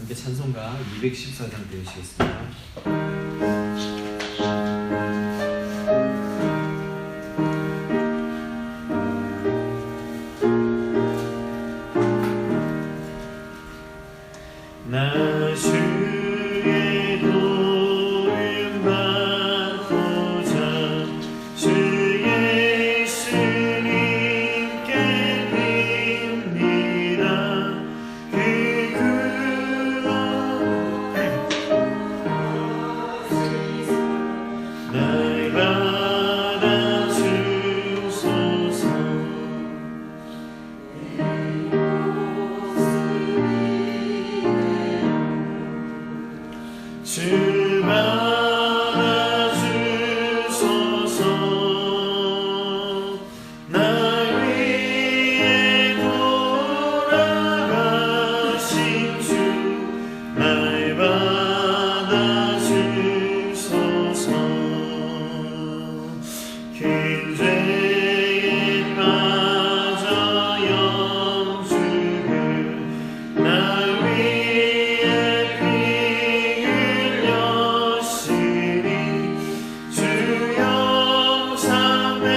함께 찬송가 214장 들으시겠습니다. 나 주의 도움 받고자 주 예수님께 빕니다. 그 구원 날 받아주소서. 주 받아주소서. 날 위해 돌아가신 주 날 받아주소서. 긴 죄에 빠져 영주를 날 위해 피 흘렸으니 주 영상대로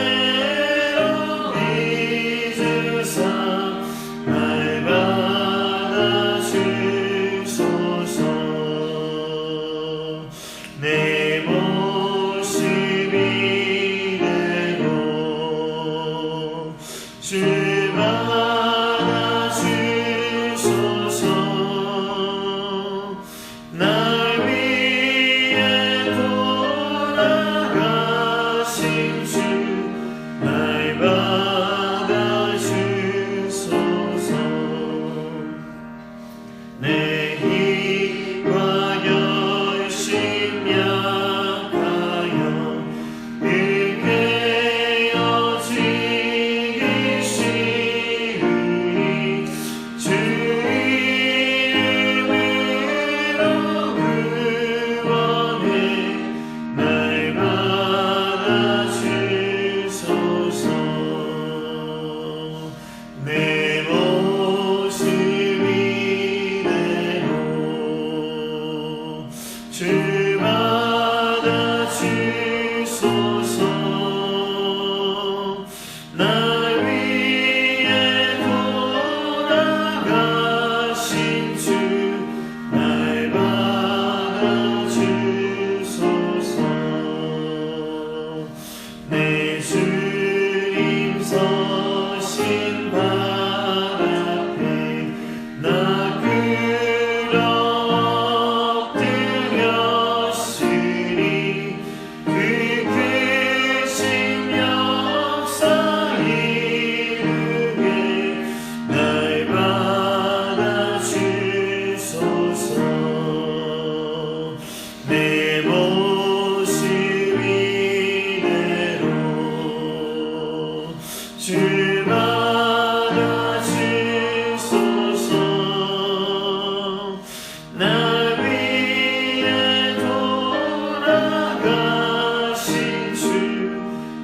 믿으사 날 받아주소서. 내 모습 이대로 주 받아주소서. 날 위해 돌아가신 주 날 받아주소서. 내 힘과 열심 약하여 일깨어지기 쉬우니 주 이름으로 구원해 날 받아주소서. 내 모습 이대로 주 받아주소서. 날 위해 돌아가신 주 날 받아주소서. 내 주님 서신 발 앞에 나 끌어 엎드렸으니 그 크신 역사 이루게 날 받아주소서. 내 모습 이대로 주 받아주소서. 날 위해 돌아가신 주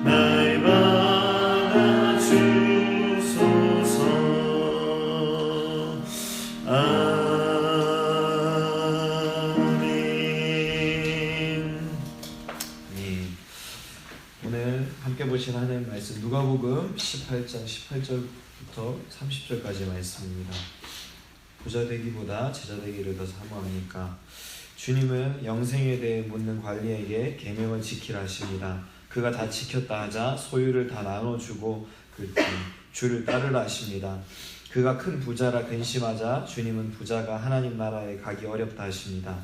날 받아주소서. 아멘. 오늘 함께 보신 하나님 말씀 누가복음 18장 18절부터 30절까지 말씀입니다. 부자 되기보다 제자 되기를 더 사모하니까 주님은 영생에 대해 묻는 관리에게 계명을 지키라 하십니다. 그가 다 지켰다 하자 소유를 다 나눠주고 그 주를 따르라 하십니다. 그가 큰 부자라 근심하자 주님은 부자가 하나님 나라에 가기 어렵다 하십니다.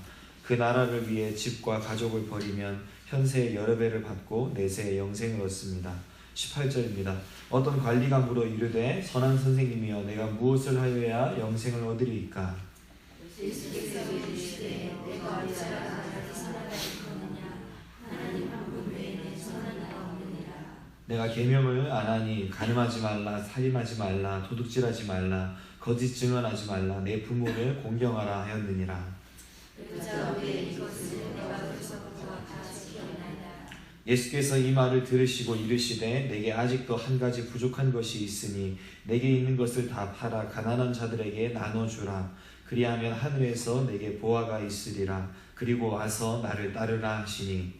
그 나라를 위해 집과 가족을 버리면 현세의 여러 배를 받고 내세의 영생을 얻습니다. 18절입니다. 어떤 관리가 물어 이르되 선한 선생님이여 내가 무엇을 하여야 영생을 얻으리이까? 예수께서 이르시되 내가 어찌하여 나를 선하다 일컫느냐? 하나님 한 분 외에는 선한 이가 없느니라. 내가 계명을 안 하니 간음하지 말라, 살인하지 말라, 도둑질하지 말라, 거짓 증언하지 말라, 내 부모를 공경하라 하였느니라. 부자 외에 이것을 내가 벌써부터 다 지켰나이다. 예수께서 이 말을 들으시고 이르시되 내게 아직도 한 가지 부족한 것이 있으니 내게 있는 것을 다 팔아 가난한 자들에게 나눠주라. 그리하면 하늘에서 내게 보화가 있으리라. 그리고 와서 나를 따르라 하시니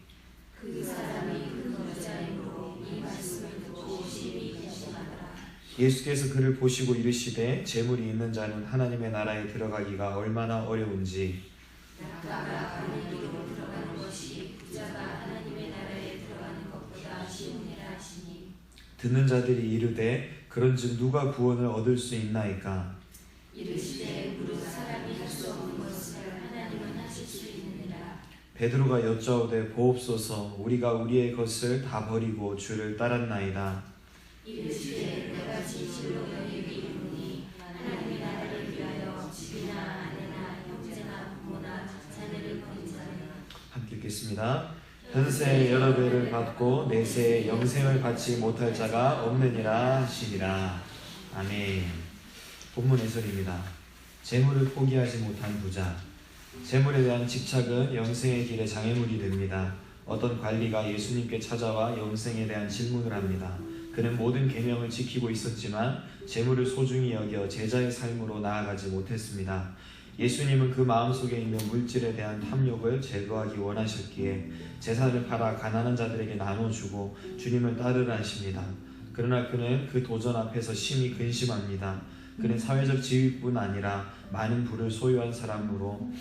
그 사람이 그 여자이므로 이 말씀을 듣고 심히 결심하더라. 예수께서 그를 보시고 이르시되 재물이 있는 자는 하나님의 나라에 들어가기가 얼마나 어려운지 낙가가 가는 길로 들어가는 것이 부자가 하나님의 나라에 들어가는 것보다 쉬우니라 하시니 듣는 자들이 이르되 그런즉 누가 구원을 얻을 수 있나이까. 이르시되 무릇 사람이 할 수 없는 것을 하나님은 하실 수 있느니라. 베드로가 여짜오되 보옵소서 우리가 우리의 것을 다 버리고 주를 따랐나이다. 이르시되 내가 진실로 너희에게 이르노니 하나님의 나라를 위하여 집이나 아내나 형제나 부모나 자녀를 버린 자는 함께 읽겠습니다. 현세 여러 배를 받고 내세에 영생을 받지 못할 자가 없느니라 하시니라. 아멘. 본문 해설입니다. 재물을 포기하지 못한 부자. 재물에 대한 집착은 영생의 길에 장애물이 됩니다. 어떤 관리가 예수님께 찾아와 영생에 대한 질문을 합니다. 그는 모든 계명을 지키고 있었지만 재물을 소중히 여겨 제자의 삶으로 나아가지 못했습니다. 예수님은 그 마음속에 있는 물질에 대한 탐욕을 제거하기 원하셨기에 재산을 팔아 가난한 자들에게 나눠주고 주님을 따르라 하십니다. 그러나 그는 그 도전 앞에서 심히 근심합니다. 그는 사회적 지위뿐 아니라 많은 부를 소유한 사람으로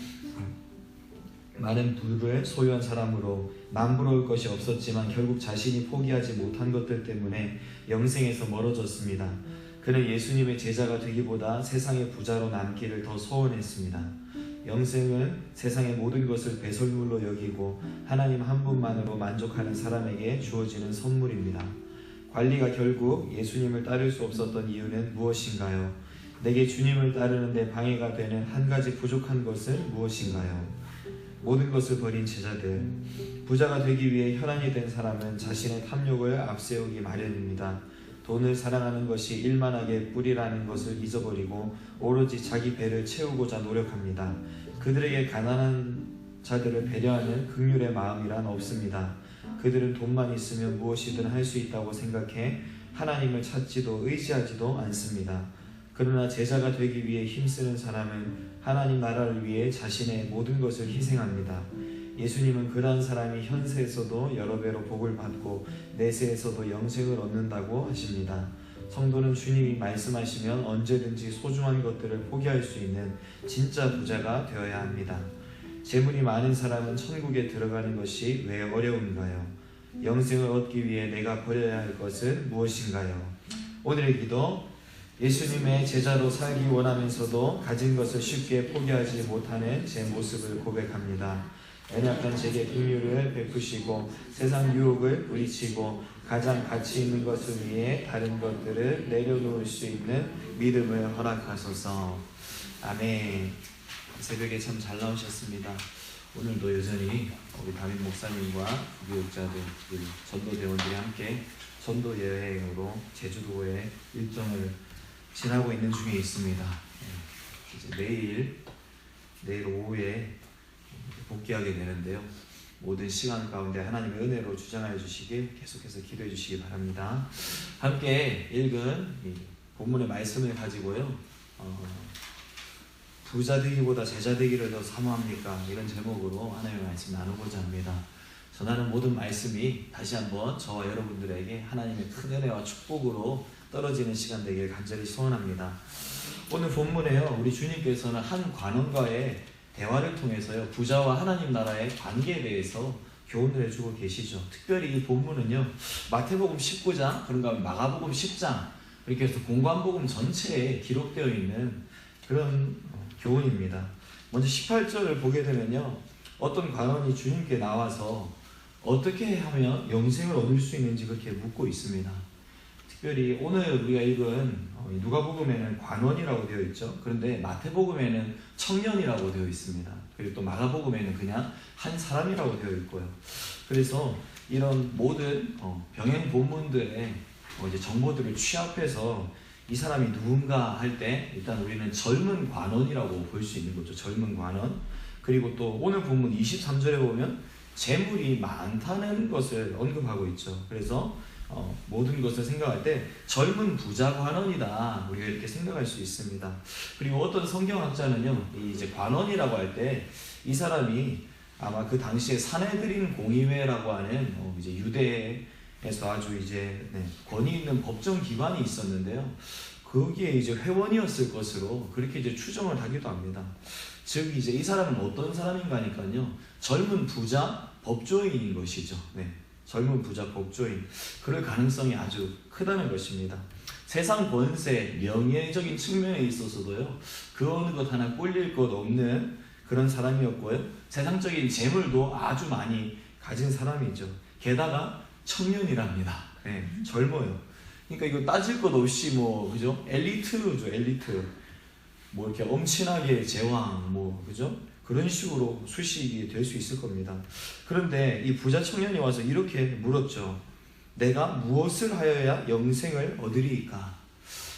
남부러울 것이 없었지만 결국 자신이 포기하지 못한 것들 때문에 영생에서 멀어졌습니다. 그는 예수님의 제자가 되기보다 세상의 부자로 남기를 더 소원했습니다. 영생은 세상의 모든 것을 배설물로 여기고 하나님 한 분만으로 만족하는 사람에게 주어지는 선물입니다. 관리가 결국 예수님을 따를 수 없었던 이유는 무엇인가요? 내게 주님을 따르는데 방해가 되는 한 가지 부족한 것은 무엇인가요? 모든 것을 버린 제자들. 부자가 되기 위해 혈안이 된 사람은 자신의 탐욕을 앞세우기 마련입니다. 돈을 사랑하는 것이 일만하게 뿌리라는 것을 잊어버리고 오로지 자기 배를 채우고자 노력합니다. 그들에게 가난한 자들을 배려하는 긍휼의 마음이란 없습니다. 그들은 돈만 있으면 무엇이든 할 수 있다고 생각해 하나님을 찾지도 의지하지도 않습니다. 그러나 제자가 되기 위해 힘쓰는 사람은 하나님 나라를 위해 자신의 모든 것을 희생합니다. 예수님은 그러한 사람이 현세에서도 여러 배로 복을 받고 내세에서도 영생을 얻는다고 하십니다. 성도는 주님이 말씀하시면 언제든지 소중한 것들을 포기할 수 있는 진짜 부자가 되어야 합니다. 재물이 많은 사람은 천국에 들어가는 것이 왜 어려운가요? 영생을 얻기 위해 내가 버려야 할 것은 무엇인가요? 오늘의 기도. 예수님의 제자로 살기 원하면서도 가진 것을 쉽게 포기하지 못하는 제 모습을 고백합니다. 연약한 제게 긍휼을 베푸시고 세상 유혹을 뿌리치고 가장 가치 있는 것을 위해 다른 것들을 내려놓을 수 있는 믿음을 허락하소서. 아멘. 새벽에 참 잘 나오셨습니다. 오늘도 여전히 우리 담임 목사님과 교육자들, 전도대원들이 함께 전도 여행으로 제주도의 일정을 지나고 있는 중에 있습니다. 이제 내일 오후에 복귀하게 되는데요. 모든 시간 가운데 하나님의 은혜로 주장하여 주시길 계속해서 기도해 주시기 바랍니다. 함께 읽은 이 본문의 말씀을 가지고요. 부자 되기보다 제자 되기를 더 사모합니까? 이런 제목으로 하나님의 말씀 나누고자 합니다. 전하는 모든 말씀이 다시 한번 저와 여러분들에게 하나님의 큰 은혜와 축복으로 떨어지는 시간 되길 간절히 소원합니다. 오늘 본문에요, 우리 주님께서는 한 관원과의 대화를 통해서요, 부자와 하나님 나라의 관계에 대해서 교훈을 해주고 계시죠. 특별히 이 본문은요, 마태복음 19장, 그런가 하면 마가복음 10장, 이렇게 해서 공관복음 전체에 기록되어 있는 그런 교훈입니다. 먼저 18절을 보게 되면요, 어떤 관원이 주님께 나와서 어떻게 하면 영생을 얻을 수 있는지 그렇게 묻고 있습니다. 특별히 오늘 우리가 읽은 누가복음에는 관원이라고 되어 있죠. 그런데 마태복음에는 청년이라고 되어 있습니다. 그리고 또 마가복음에는 그냥 한 사람이라고 되어 있고요. 그래서 이런 모든 병행 본문들의 이제 정보들을 취합해서 이 사람이 누군가 할 때 일단 우리는 젊은 관원이라고 볼 수 있는 거죠. 젊은 관원. 그리고 또 오늘 본문 23절에 보면 재물이 많다는 것을 언급하고 있죠. 그래서 모든 것을 생각할 때 젊은 부자 관원이다 우리가 이렇게 생각할 수 있습니다. 그리고 어떤 성경학자는요, 이제 관원이라고 할 때 이 사람이 아마 그 당시에 사내들인 공의회라고 하는 이제 유대에서 아주 이제 권위 있는 법정 기관이 있었는데요. 거기에 이제 회원이었을 것으로 그렇게 이제 추정을 하기도 합니다. 즉 이제 이 사람은 어떤 사람인가 하니까요, 젊은 부자 법조인인 것이죠. 젊은 부자 법조인, 그럴 가능성이 아주 크다는 것입니다. 세상 권세, 명예적인 측면에 있어서도요, 그 어느 것 하나 꿀릴 것 없는 그런 사람이었고요, 세상적인 재물도 아주 많이 가진 사람이죠. 게다가 청년이랍니다. 젊어요. 그러니까 이거 따질 것 없이 그죠? 엘리트죠, 엘리트. 이렇게 엄친하게 제왕, 그죠? 그런 식으로 수식이 될 수 있을 겁니다. 그런데 이 부자 청년이 와서 이렇게 물었죠. 내가 무엇을 하여야 영생을 얻으리이까?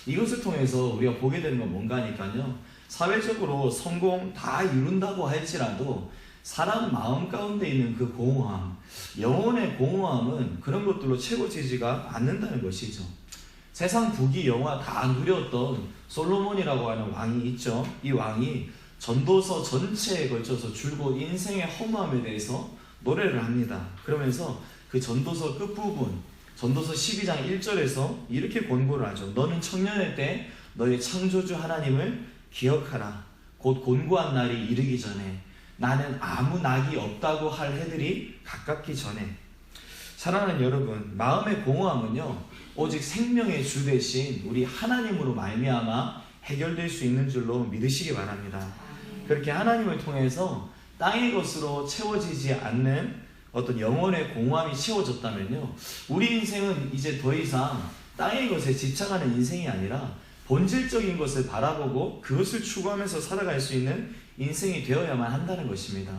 이것을 통해서 우리가 보게 되는 건 뭔가 하니까요, 사회적으로 성공 다 이룬다고 할지라도 사람 마음 가운데 있는 그 공허함, 영혼의 공허함은 그런 것들로 채워지지가 않는다는 것이죠. 세상 부귀 영화 다 누렸던 솔로몬이라고 하는 왕이 있죠. 이 왕이 전도서 전체에 걸쳐서 줄곧 인생의 허무함에 대해서 노래를 합니다. 그러면서 그 전도서 끝부분, 전도서 12장 1절에서 이렇게 권고를 하죠. 너는 청년의 때 너의 창조주 하나님을 기억하라. 곧 곤고한 날이 이르기 전에, 나는 아무 낙이 없다고 할 해들이 가깝기 전에. 사랑하는 여러분, 마음의 공허함은요, 오직 생명의 주 대신 우리 하나님으로 말미암아 해결될 수 있는 줄로 믿으시기 바랍니다. 그렇게 하나님을 통해서 땅의 것으로 채워지지 않는 어떤 영혼의 공허함이 채워졌다면요, 우리 인생은 이제 더 이상 땅의 것에 집착하는 인생이 아니라 본질적인 것을 바라보고 그것을 추구하면서 살아갈 수 있는 인생이 되어야만 한다는 것입니다.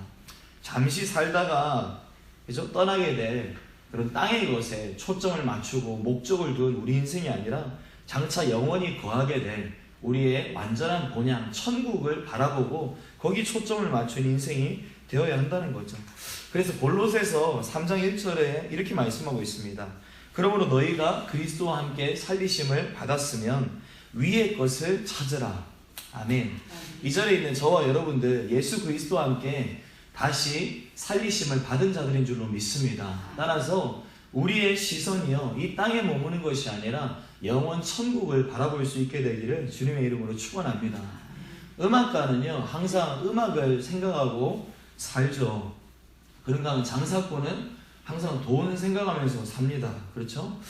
잠시 살다가 그죠? 떠나게 될 그런 땅의 것에 초점을 맞추고 목적을 둔 우리 인생이 아니라 장차 영원히 거하게 될 우리의 완전한 본향 천국을 바라보고 거기 초점을 맞춘 인생이 되어야 한다는 거죠. 그래서 골로새서 3장 1절에 이렇게 말씀하고 있습니다. 그러므로 너희가 그리스도와 함께 살리심을 받았으면 위의 것을 찾으라. 아멘. 이 절에 있는 저와 여러분들 예수 그리스도와 함께 다시 살리심을 받은 자들인 줄로 믿습니다. 따라서 우리의 시선이요, 이 땅에 머무는 것이 아니라 영원 천국을 바라볼 수 있게 되기를 주님의 이름으로 축원합니다. 음악가는요, 항상 음악을 생각하고 살죠. 그런가 하면 장사꾼은 항상 돈 생각하면서 삽니다. 그렇죠?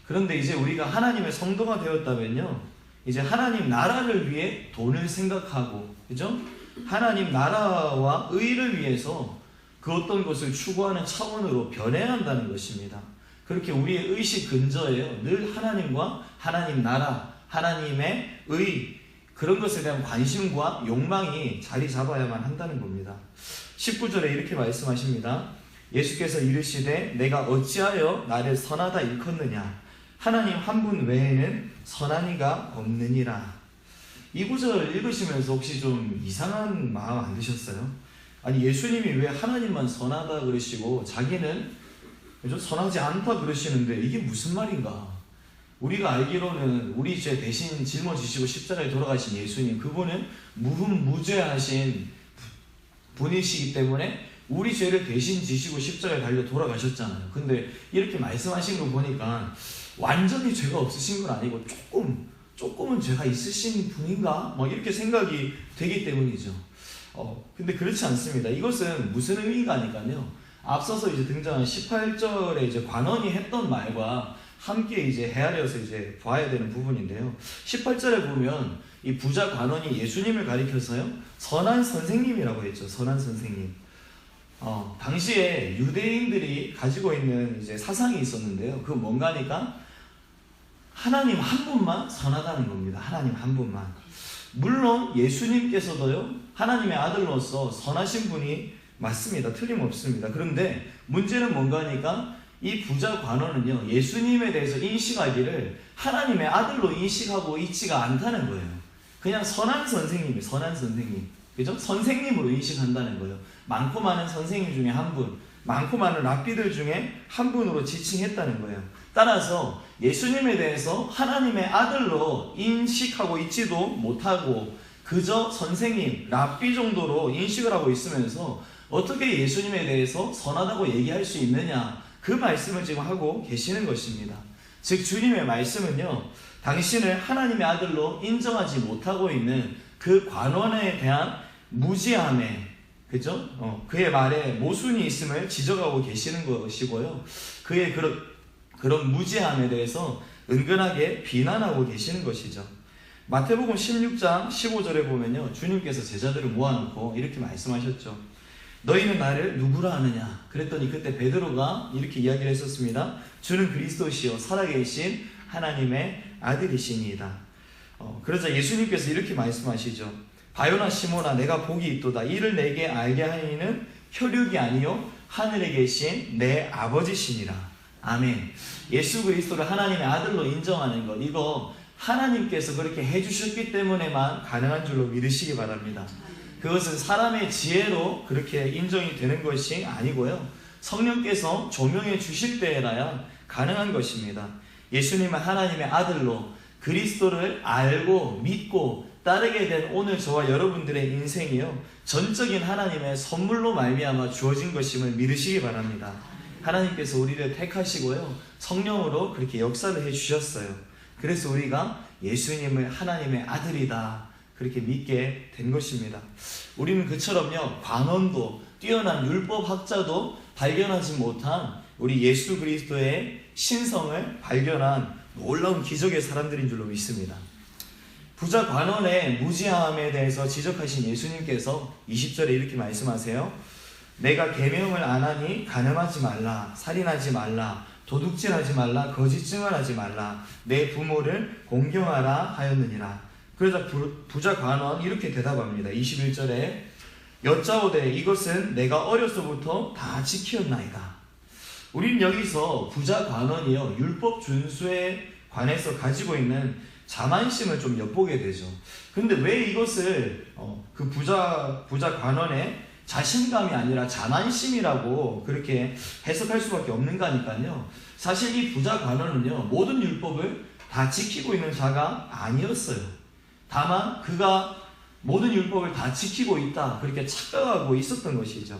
그런데 이제 우리가 하나님의 성도가 되었다면요, 이제 하나님 나라를 위해 돈을 생각하고, 그죠? 하나님 나라와 의를 위해서 그 어떤 것을 추구하는 차원으로 변해야 한다는 것입니다. 그렇게 우리의 의식 근저에요, 늘 하나님과 하나님 나라, 하나님의 의, 그런 것에 대한 관심과 욕망이 자리 잡아야만 한다는 겁니다. 19절에 이렇게 말씀하십니다. 예수께서 이르시되 내가 어찌하여 나를 선하다 일컫느냐? 하나님 한 분 외에는 선한 이가 없느니라. 이 구절 읽으시면서 혹시 좀 이상한 마음 안 드셨어요? 아니, 예수님이 왜 하나님만 선하다 그러시고 자기는 선하지 않다 그러시는데 이게 무슨 말인가? 우리가 알기로는 우리 죄 대신 짊어지시고 십자가에 돌아가신 예수님, 그분은 무흠무죄하신 분이시기 때문에 우리 죄를 대신 지시고 십자가에 달려 돌아가셨잖아요. 근데 이렇게 말씀하신 거 보니까 완전히 죄가 없으신 건 아니고 조금은 죄가 있으신 분인가? 이렇게 생각이 되기 때문이죠. 근데 그렇지 않습니다. 이것은 무슨 의미가 하니까요, 앞서서 이제 등장한 18절에 이제 관원이 했던 말과 함께 이제 헤아려서 이제 봐야 되는 부분인데요. 18절에 보면 이 부자 관원이 예수님을 가리켜서요, 선한 선생님이라고 했죠. 선한 선생님. 당시에 유대인들이 가지고 있는 이제 사상이 있었는데요. 그건 뭔가 하니까 하나님 한 분만 선하다는 겁니다. 하나님 한 분만. 물론 예수님께서도요, 하나님의 아들로서 선하신 분이 맞습니다. 틀림없습니다. 그런데 문제는 뭔가 하니까 이 부자 관원은요, 예수님에 대해서 인식하기를 하나님의 아들로 인식하고 있지가 않다는 거예요. 그냥 선한 선생님이에요. 선한 선생님. 그죠? 선생님으로 인식한다는 거예요. 많고 많은 선생님 중에 한 분. 많고 많은 랍비들 중에 한 분으로 지칭했다는 거예요. 따라서 예수님에 대해서 하나님의 아들로 인식하고 있지도 못하고 그저 선생님, 랍비 정도로 인식을 하고 있으면서 어떻게 예수님에 대해서 선하다고 얘기할 수 있느냐, 그 말씀을 지금 하고 계시는 것입니다. 즉 주님의 말씀은요, 당신을 하나님의 아들로 인정하지 못하고 있는 그 관원에 대한 무지함에, 그죠? 그의 말에 모순이 있음을 지적하고 계시는 것이고요. 그의 그런 무지함에 대해서 은근하게 비난하고 계시는 것이죠. 마태복음 16장 15절에 보면요, 주님께서 제자들을 모아놓고 이렇게 말씀하셨죠. 너희는 나를 누구라 하느냐? 그랬더니 그때 베드로가 이렇게 이야기를 했었습니다. 주는 그리스도시요 살아계신 하나님의 아들이시니이다. 그러자 예수님께서 이렇게 말씀하시죠. 바요나 시모나 내가 복이 있도다. 이를 내게 알게 하니는 혈육이 아니요 하늘에 계신 내 아버지시니라. 아멘. 예수 그리스도를 하나님의 아들로 인정하는 것, 이거 하나님께서 그렇게 해주셨기 때문에만 가능한 줄로 믿으시기 바랍니다. 그것은 사람의 지혜로 그렇게 인정이 되는 것이 아니고요, 성령께서 조명해 주실 때에라야 가능한 것입니다. 예수님은 하나님의 아들로 그리스도를 알고 믿고 따르게 된 오늘 저와 여러분들의 인생이요, 전적인 하나님의 선물로 말미암아 주어진 것임을 믿으시기 바랍니다. 하나님께서 우리를 택하시고요, 성령으로 그렇게 역사를 해주셨어요. 그래서 우리가 예수님을 하나님의 아들이다 그렇게 믿게 된 것입니다. 우리는 그처럼요, 관원도 뛰어난 율법학자도 발견하지 못한 우리 예수 그리스도의 신성을 발견한 놀라운 기적의 사람들인 줄로 믿습니다. 부자 관원의 무지함에 대해서 지적하신 예수님께서 20절에 이렇게 말씀하세요. 내가 계명을 안 하니 간음하지 말라, 살인하지 말라, 도둑질하지 말라, 거짓 증언하지 말라, 내 부모를 공경하라 하였느니라. 그러자 부자 관원 이렇게 대답합니다. 21절에 여짜오되 이것은 내가 어려서부터 다 지켰나이다. 우리는 여기서 부자 관원이요, 율법 준수에 관해서 가지고 있는 자만심을 좀 엿보게 되죠. 근데 왜 이것을 그 부자 관원의 자신감이 아니라 자만심이라고 그렇게 해석할 수밖에 없는가 하니까요, 사실 이 부자 관원은요, 모든 율법을 다 지키고 있는 자가 아니었어요. 다만 그가 모든 율법을 다 지키고 있다 그렇게 착각하고 있었던 것이죠.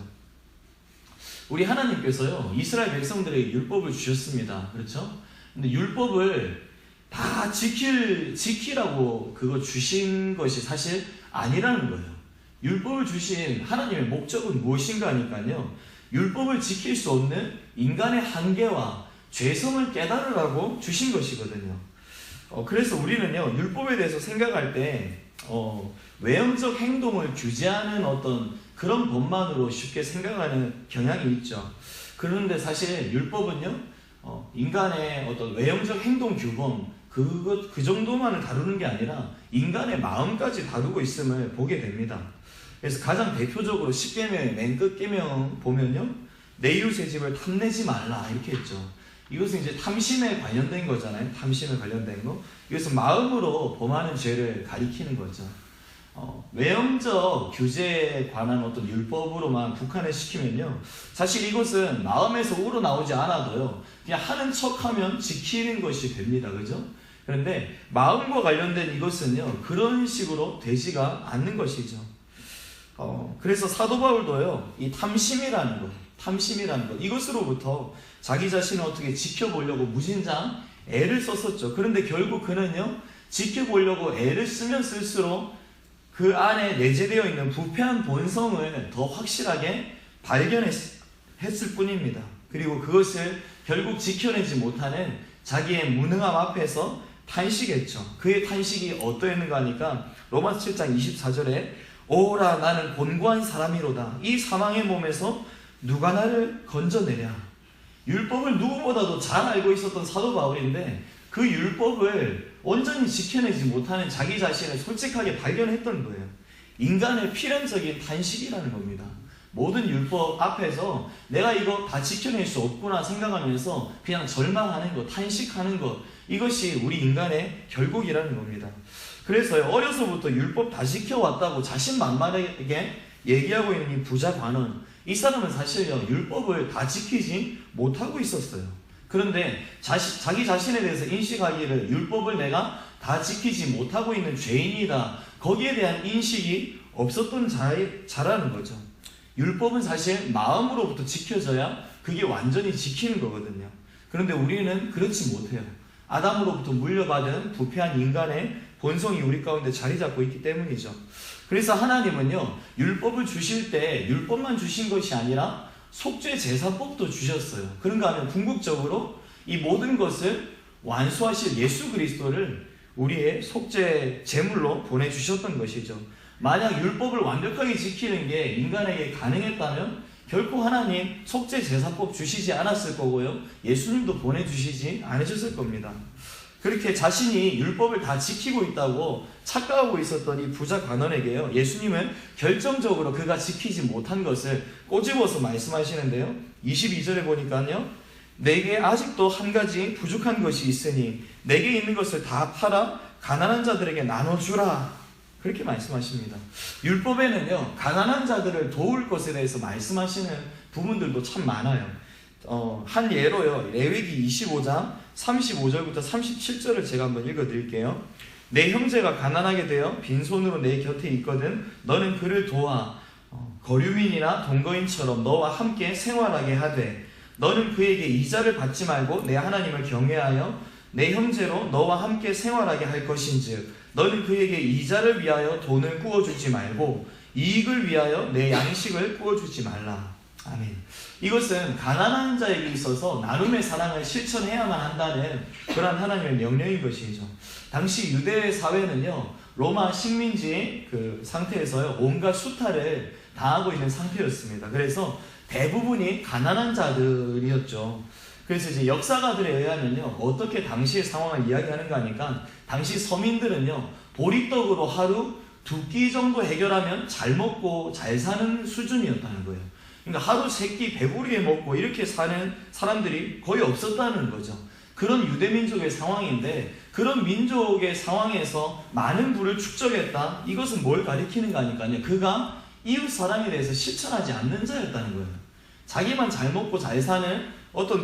우리 하나님께서요, 이스라엘 백성들에게 율법을 주셨습니다. 그렇죠? 근데 율법을 다 지키라고 그거 주신 것이 사실 아니라는 거예요. 율법을 주신 하나님의 목적은 무엇인가 하니까요, 율법을 지킬 수 없는 인간의 한계와 죄성을 깨달으라고 주신 것이거든요. 그래서 우리는요, 율법에 대해서 생각할 때 외형적 행동을 규제하는 어떤 그런 법만으로 쉽게 생각하는 경향이 있죠. 그런데 사실 율법은요, 인간의 어떤 외형적 행동 규범 그 정도만을 다루는 게 아니라 인간의 마음까지 다루고 있음을 보게 됩니다. 그래서 가장 대표적으로 10계명의 맨 끝 계명 보면요, 내 이웃의 집을 탐내지 말라 이렇게 했죠. 이것은 이제 탐심에 관련된 거잖아요. 탐심에 관련된 거. 이것은 마음으로 범하는 죄를 가리키는 거죠. 외형적 규제에 관한 어떤 율법으로만 국한을 시키면요, 사실 이것은 마음에서 우러나오지 않아도요, 그냥 하는 척하면 지키는 것이 됩니다. 그죠? 그런데 마음과 관련된 이것은요, 그런 식으로 되지가 않는 것이죠. 그래서 사도 바울도요, 이 탐심이라는 것, 이것으로부터 자기 자신을 어떻게 지켜보려고 무진장 애를 썼었죠. 그런데 결국 그는요, 지켜보려고 애를 쓰면 쓸수록 그 안에 내재되어 있는 부패한 본성을 더 확실하게 발견했을 뿐입니다. 그리고 그것을 결국 지켜내지 못하는 자기의 무능함 앞에서 탄식했죠. 그의 탄식이 어떠했는가 하니까 로마서 7장 24절에 오라 나는 곤고한 사람이로다. 이 사망의 몸에서 누가 나를 건져내랴. 율법을 누구보다도 잘 알고 있었던 사도 바울인데 그 율법을 온전히 지켜내지 못하는 자기 자신을 솔직하게 발견했던 거예요. 인간의 필연적인 탄식이라는 겁니다. 모든 율법 앞에서 내가 이거 다 지켜낼 수 없구나 생각하면서 그냥 절망하는 것, 탄식하는 것, 이것이 우리 인간의 결국이라는 겁니다. 그래서 어려서부터 율법 다 지켜왔다고 자신만만하게 얘기하고 있는 이 부자 관원, 이 사람은 사실요 율법을 다 지키지 못하고 있었어요. 그런데 자기 자신에 대해서 인식하기를 율법을 내가 다 지키지 못하고 있는 죄인이다, 거기에 대한 인식이 없었던 자라는 거죠. 율법은 사실 마음으로부터 지켜져야 그게 완전히 지키는 거거든요. 그런데 우리는 그렇지 못해요. 아담으로부터 물려받은 부패한 인간의 본성이 우리 가운데 자리 잡고 있기 때문이죠. 그래서 하나님은요 율법을 주실 때 율법만 주신 것이 아니라 속죄 제사법도 주셨어요. 그런가 하면 궁극적으로 이 모든 것을 완수하실 예수 그리스도를 우리의 속죄 제물로 보내주셨던 것이죠. 만약 율법을 완벽하게 지키는 게 인간에게 가능했다면 결코 하나님 속죄 제사법 주시지 않았을 거고요, 예수님도 보내주시지 않으셨을 겁니다. 그렇게 자신이 율법을 다 지키고 있다고 착각하고 있었던 이 부자 관원에게요, 예수님은 결정적으로 그가 지키지 못한 것을 꼬집어서 말씀하시는데요. 22절에 보니까요, 내게 아직도 한 가지 부족한 것이 있으니 내게 있는 것을 다 팔아 가난한 자들에게 나눠주라, 그렇게 말씀하십니다. 율법에는요 가난한 자들을 도울 것에 대해서 말씀하시는 부분들도 참 많아요. 한 예로요, 레위기 25장 35절부터 37절을 제가 한번 읽어드릴게요. 내 형제가 가난하게 되어 빈손으로 내 곁에 있거든 너는 그를 도와 거류민이나 동거인처럼 너와 함께 생활하게 하되 너는 그에게 이자를 받지 말고 내 하나님을 경외하여 내 형제로 너와 함께 생활하게 할 것인즉 너는 그에게 이자를 위하여 돈을 구워주지 말고 이익을 위하여 내 양식을 구워주지 말라. 아멘. 이것은 가난한 자에게 있어서 나눔의 사랑을 실천해야만 한다는 그런 하나님의 명령인 것이죠. 당시 유대 사회는요 로마 식민지 그 상태에서요 온갖 수탈을 당하고 있는 상태였습니다. 그래서 대부분이 가난한 자들이었죠. 그래서 이제 역사가들에 의하면요 어떻게 당시의 상황을 이야기하는가 하니까 당시 서민들은요 보리떡으로 하루 2끼 정도 해결하면 잘 먹고 잘 사는 수준이었다는 거예요. 그러니까 하루 3끼 배부르게 먹고 이렇게 사는 사람들이 거의 없었다는 거죠. 그런 유대민족의 상황인데 그런 민족의 상황에서 많은 부를 축적했다, 이것은 뭘 가리키는가 하니까요 그가 이웃 사람에 대해서 실천하지 않는 자였다는 거예요. 자기만 잘 먹고 잘 사는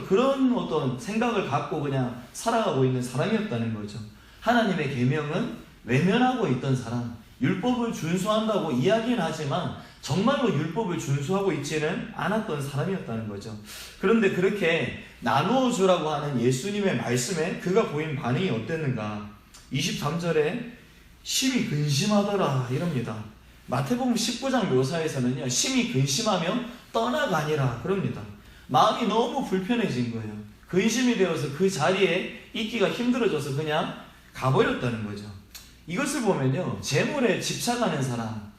그런 생각을 갖고 그냥 살아가고 있는 사람이었다는 거죠. 하나님의 계명은 외면하고 있던 사람, 율법을 준수한다고 이야기는 하지만 정말로 율법을 준수하고 있지는 않았던 사람이었다는 거죠. 그런데 그렇게 나누어 주라고 하는 예수님의 말씀에 그가 보인 반응이 어땠는가? 23절에 심히 근심하더라 이럽니다. 마태복음 19장 묘사에서는요 심히 근심하며 떠나가니라 그럽니다. 마음이 너무 불편해진 거예요. 근심이 되어서 그 자리에 있기가 힘들어져서 그냥 가버렸다는 거죠. 이것을 보면요 재물에 집착하는 사람,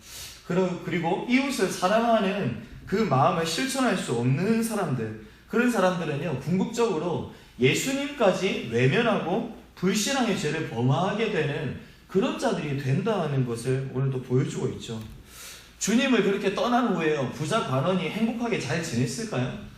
그리고 이웃을 사랑하는 그 마음을 실천할 수 없는 사람들, 그런 사람들은요 궁극적으로 예수님까지 외면하고 불신앙의 죄를 범하게 되는 그런 자들이 된다는 것을 오늘 또 보여주고 있죠. 주님을 그렇게 떠난 후에요 부자 관원이 행복하게 잘 지냈을까요?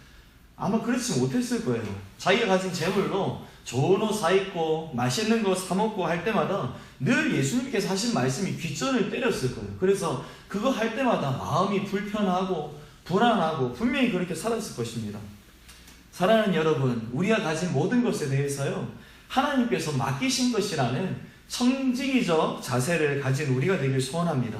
아마 그렇지 못했을 거예요. 자기가 가진 재물로 좋은 옷 사입고 맛있는 거 사먹고 할 때마다 늘 예수님께서 하신 말씀이 귓전을 때렸을 거예요. 그래서 그거 할 때마다 마음이 불편하고 불안하고 분명히 그렇게 살았을 것입니다. 사랑하는 여러분, 우리가 가진 모든 것에 대해서요 하나님께서 맡기신 것이라는 청지기적 자세를 가진 우리가 되길 소원합니다.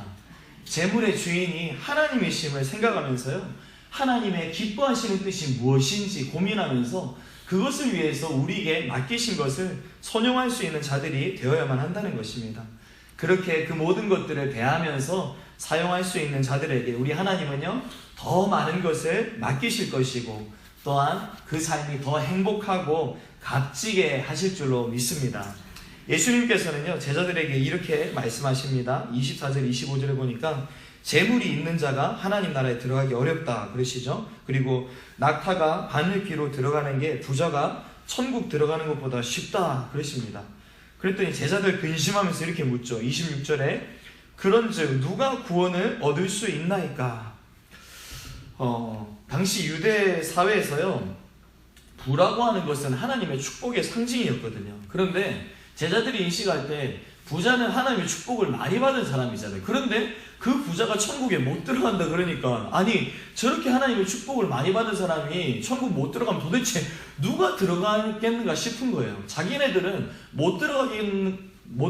재물의 주인이 하나님이심을 생각하면서요 하나님의 기뻐하시는 뜻이 무엇인지 고민하면서 그것을 위해서 우리에게 맡기신 것을 선용할 수 있는 자들이 되어야만 한다는 것입니다. 그렇게 그 모든 것들을 대하면서 사용할 수 있는 자들에게 우리 하나님은요 더 많은 것을 맡기실 것이고 또한 그 삶이 더 행복하고 값지게 하실 줄로 믿습니다. 예수님께서는요 제자들에게 이렇게 말씀하십니다. 24절 25절에 보니까 재물이 있는 자가 하나님 나라에 들어가기 어렵다 그러시죠. 그리고 낙타가 바늘귀로 들어가는 게 부자가 천국 들어가는 것보다 쉽다 그러십니다. 그랬더니 제자들 근심하면서 이렇게 묻죠. 26절에 그런즉 누가 구원을 얻을 수 있나이까? 당시 유대 사회에서요 부라고 하는 것은 하나님의 축복의 상징이었거든요. 그런데 제자들이 인식할 때 부자는 하나님의 축복을 많이 받은 사람이잖아요. 그런데 그 부자가 천국에 못 들어간다 그러니까, 아니 저렇게 하나님의 축복을 많이 받은 사람이 천국 못 들어가면 도대체 누가 들어가겠는가 싶은 거예요. 자기네들은 못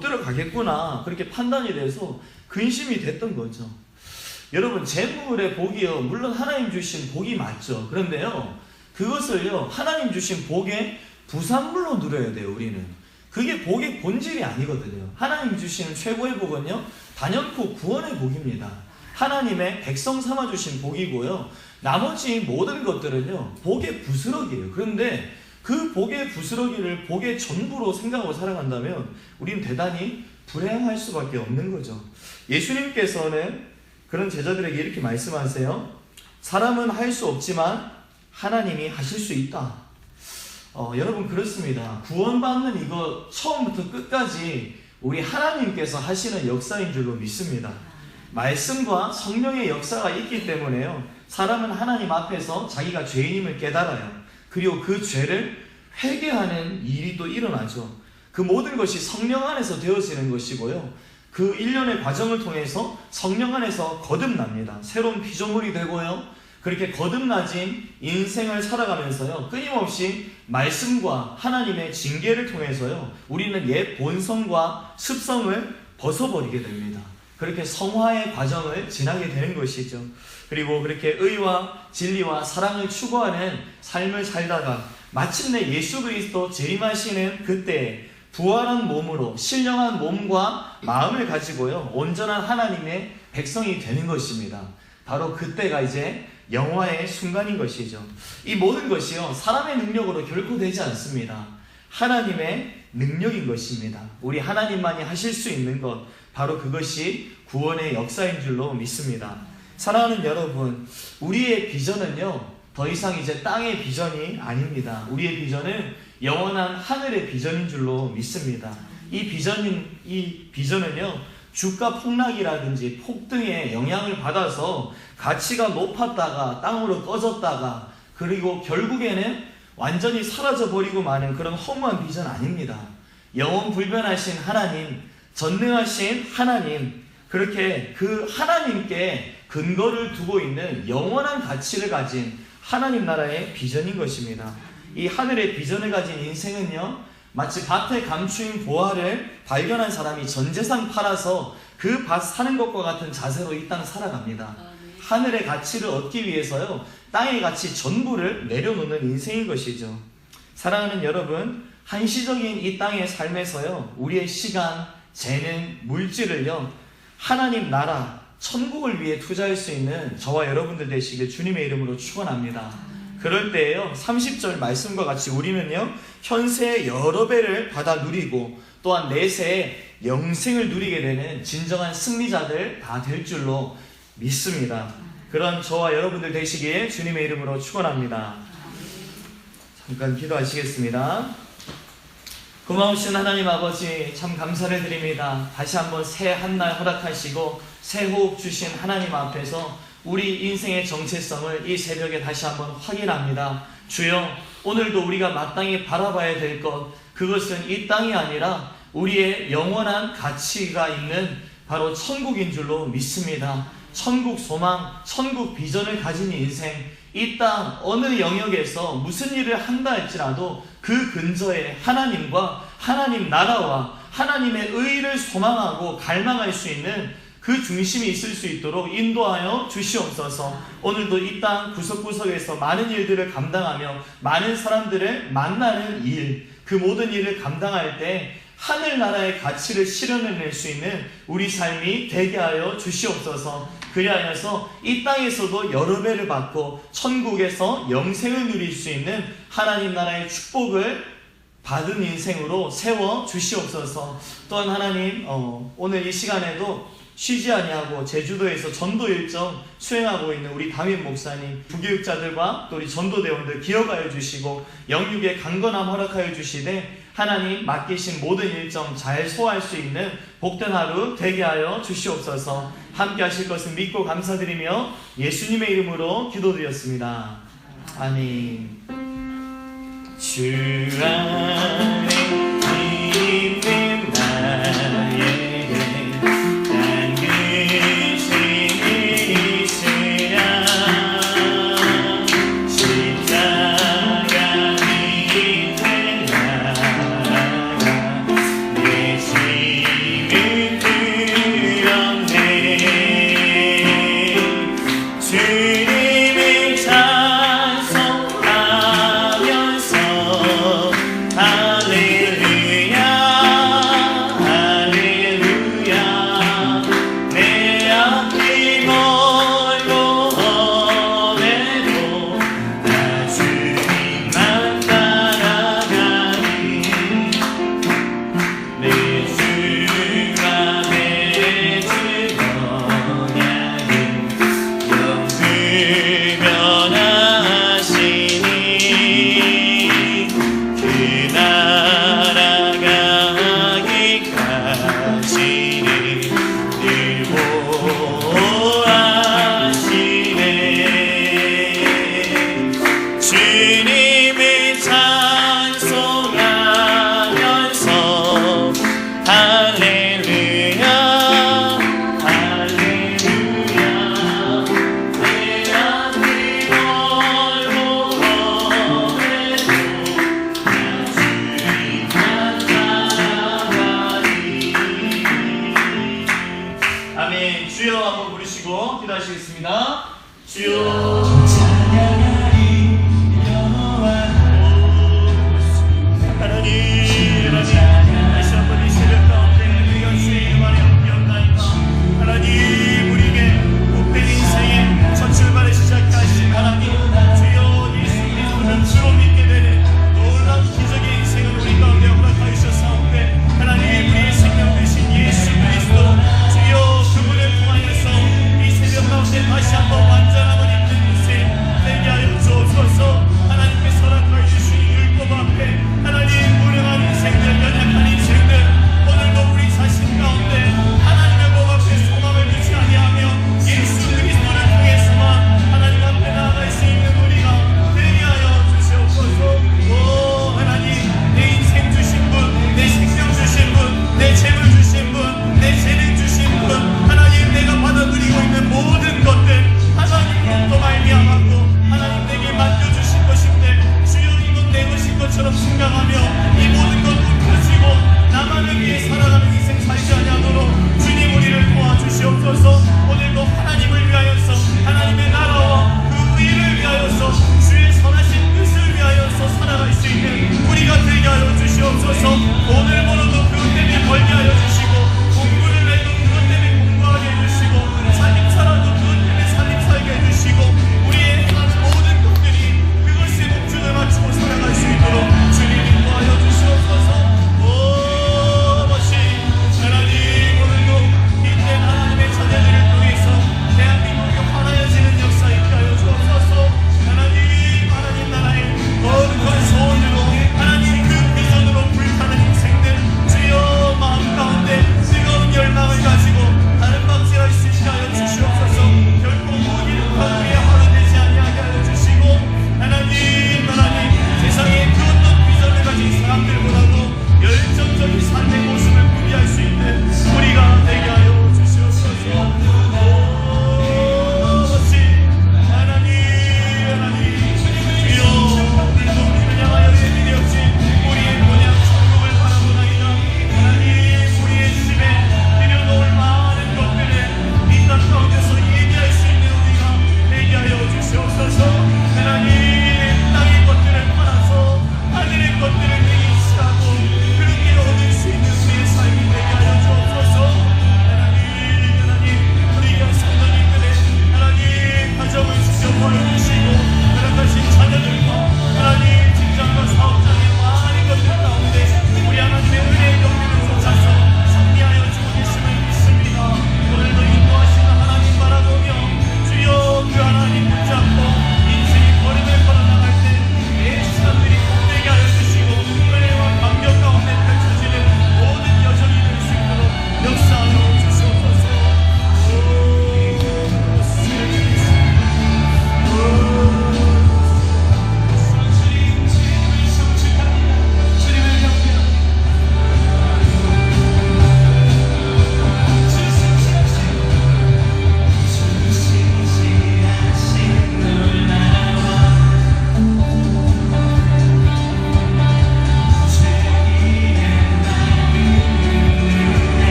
들어가겠구나 그렇게 판단이 돼서 근심이 됐던 거죠. 여러분, 재물의 복이요, 물론 하나님 주신 복이 맞죠. 그런데요, 그것을요 하나님 주신 복의 부산물로 누려야 돼요. 우리는 그게 복의 본질이 아니거든요. 하나님 주시는 최고의 복은요, 단연코 구원의 복입니다. 하나님의 백성 삼아주신 복이고요, 나머지 모든 것들은요 복의 부스러기예요. 그런데 그 복의 부스러기를 복의 전부로 생각하고 살아간다면 우리는 대단히 불행할 수밖에 없는 거죠. 예수님께서는 그런 제자들에게 이렇게 말씀하세요. 사람은 할 수 없지만 하나님이 하실 수 있다. 여러분, 그렇습니다. 구원받는 이거 처음부터 끝까지 우리 하나님께서 하시는 역사인 줄로 믿습니다. 말씀과 성령의 역사가 있기 때문에요, 사람은 하나님 앞에서 자기가 죄인임을 깨달아요. 그리고 그 죄를 회개하는 일이 또 일어나죠. 그 모든 것이 성령 안에서 되어지는 것이고요, 그 일련의 과정을 통해서 성령 안에서 거듭납니다. 새로운 피조물이 되고요, 그렇게 거듭나진 인생을 살아가면서요, 끊임없이 말씀과 하나님의 징계를 통해서요, 우리는 옛 본성과 습성을 벗어버리게 됩니다. 그렇게 성화의 과정을 지나게 되는 것이죠. 그리고 그렇게 의와 진리와 사랑을 추구하는 삶을 살다가 마침내 예수 그리스도 재림하시는 그때 부활한 몸으로 신령한 몸과 마음을 가지고요, 온전한 하나님의 백성이 되는 것입니다. 바로 그때가 이제 영화의 순간인 것이죠. 이 모든 것이요, 사람의 능력으로 결코 되지 않습니다. 하나님의 능력인 것입니다. 우리 하나님만이 하실 수 있는 것, 바로 그것이 구원의 역사인 줄로 믿습니다. 사랑하는 여러분, 우리의 비전은요, 더 이상 이제 땅의 비전이 아닙니다. 우리의 비전은 영원한 하늘의 비전인 줄로 믿습니다. 이 비전은요, 주가 폭락이라든지 폭등의 영향을 받아서 가치가 높았다가 땅으로 꺼졌다가 그리고 결국에는 완전히 사라져버리고 마는 그런 허무한 비전 아닙니다. 영원 불변하신 하나님, 전능하신 하나님, 그렇게 그 하나님께 근거를 두고 있는 영원한 가치를 가진 하나님 나라의 비전인 것입니다. 이 하늘의 비전을 가진 인생은요, 마치 밭에 감추인 보화를 발견한 사람이 전 재산 팔아서 그 밭 사는 것과 같은 자세로 이 땅 살아갑니다. 하늘의 가치를 얻기 위해서요, 땅의 가치 전부를 내려놓는 인생인 것이죠. 사랑하는 여러분, 한시적인 이 땅의 삶에서요, 우리의 시간, 재능, 물질을요, 하나님 나라, 천국을 위해 투자할 수 있는 저와 여러분들 되시길 주님의 이름으로 축원합니다. 그럴 때에요, 30절 말씀과 같이 우리는요, 현세의 여러 배를 받아 누리고 또한 내세의 영생을 누리게 되는 진정한 승리자들 다 될 줄로 믿습니다. 그런 저와 여러분들 되시기에 주님의 이름으로 축원합니다. 잠깐 기도하시겠습니다. 고마우신 하나님 아버지, 참 감사를 드립니다. 다시 한번 새 한날 허락하시고 새 호흡 주신 하나님 앞에서 우리 인생의 정체성을 이 새벽에 다시 한번 확인합니다. 주여, 오늘도 우리가 마땅히 바라봐야 될 것, 그것은 이 땅이 아니라 우리의 영원한 가치가 있는 바로 천국인 줄로 믿습니다. 천국 소망, 천국 비전을 가진 인생, 이 땅 어느 영역에서 무슨 일을 한다 할지라도 그 근저에 하나님과 하나님 나라와 하나님의 의를 소망하고 갈망할 수 있는 그 중심이 있을 수 있도록 인도하여 주시옵소서. 오늘도 이 땅 구석구석에서 많은 일들을 감당하며 많은 사람들을 만나는 일, 그 모든 일을 감당할 때 하늘나라의 가치를 실현해낼 수 있는 우리 삶이 되게 하여 주시옵소서. 그리하여서 이 땅에서도 여러 배를 받고 천국에서 영생을 누릴 수 있는 하나님 나라의 축복을 받은 인생으로 세워 주시옵소서. 또한 하나님, 오늘 이 시간에도 쉬지 아니하고 제주도에서 전도 일정 수행하고 있는 우리 담임 목사님, 부교육자들과 또 우리 전도대원들 기억하여 주시고 영육의 강건함 허락하여 주시되 하나님 맡기신 모든 일정 잘 소화할 수 있는 복된 하루 되게 하여 주시옵소서. 함께 하실 것을 믿고 감사드리며 예수님의 이름으로 기도드렸습니다. 아멘. 주 안에 있는 나의 주님을 찬송하면서 할렐루야 할렐루야 내 앞이 멀고 험해도 나 주님만 따라가리 내 주가 내줄 언약은 영불변하시니 그 나라 가기까지는 늘 보호하시네 주님을 찬송하면서 할렐루야 할렐루야 내 앞이 멀고 험해도 나 주님만 따라가리 아멘. 주여 한번 부르시고 기도하시겠습니다. 주여